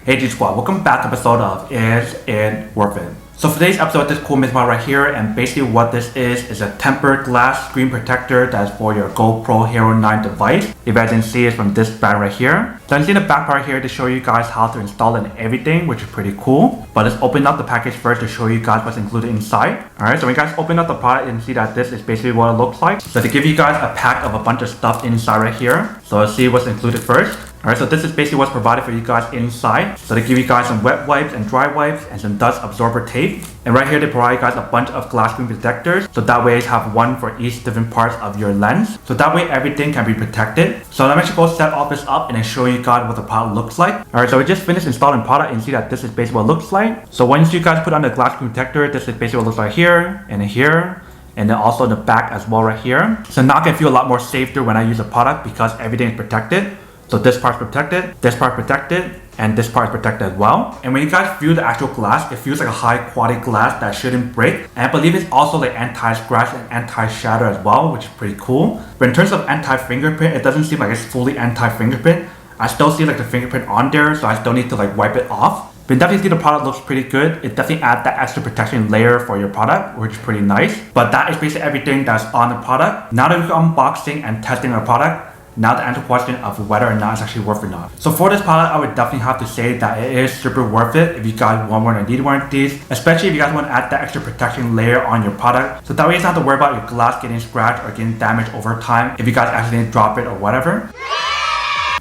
Hey G Squad, welcome back to episode of Is It Worth It? So for today's episode, this cool mist mod right here, and basically what this is a tempered glass screen protector that's for your GoPro Hero 9 device. If you guys didn't see it from this brand right here. So I'm seeing the back part here to show you guys how to install it and everything, which is pretty cool. But let's open up the package first to show you guys what's included inside. Alright, so when you guys open up the product, you can see that this is basically what it looks like. So to give you guys a pack of a bunch of stuff inside right here. So let's see what's included first. Alright, so this is basically what's provided for you guys inside. So they give you guys some wet wipes and dry wipes and some dust absorber tape. And right here they provide you guys a bunch of glass screen protectors. So that way you have one for each different parts of your lens. So that way everything can be protected. So let me actually go set all this up and then show you guys what the product looks like. Alright, so we just finished installing the product and see that this is basically what it looks like. So once you guys put on the glass screen protector, this is basically what it looks like here and here. And then also the back as well right here. So now I can feel a lot more safer when I use the product because everything is protected. So this part's protected, this part protected, and this part is protected as well. And when you guys feel the actual glass, it feels like a high quality glass that shouldn't break. And I believe it's also like anti-scratch and anti-shatter as well, which is pretty cool. But in terms of anti-fingerprint, it doesn't seem like it's fully anti-fingerprint. I still see like the fingerprint on there, so I still need to like wipe it off. But definitely the product looks pretty good. It definitely adds that extra protection layer for your product, which is pretty nice. But that is basically everything that's on the product. Now that we're unboxing and testing our product, now to answer the question of whether or not it's actually worth it or not. So for this product, I would definitely have to say that it is super worth it if you guys want one or need one of these, especially if you guys want to add that extra protection layer on your product. So that way you don't have to worry about your glass getting scratched or getting damaged over time if you guys accidentally drop it or whatever.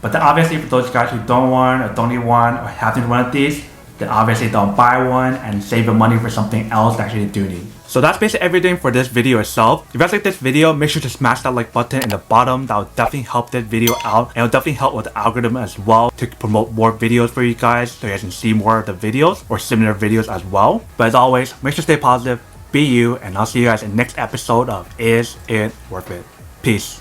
But then obviously for those guys who don't want or don't need one or have to need one of these, then obviously don't buy one and save your money for something else that actually do need. So that's basically everything for this video itself. If you guys like this video, make sure to smash that like button in the bottom. That will definitely help this video out, and it'll definitely help with the algorithm as well to promote more videos for you guys so you guys can see more of the videos or similar videos as well. But as always, make sure to stay positive, be you, and I'll see you guys in the next episode of Is It Worth It? Peace.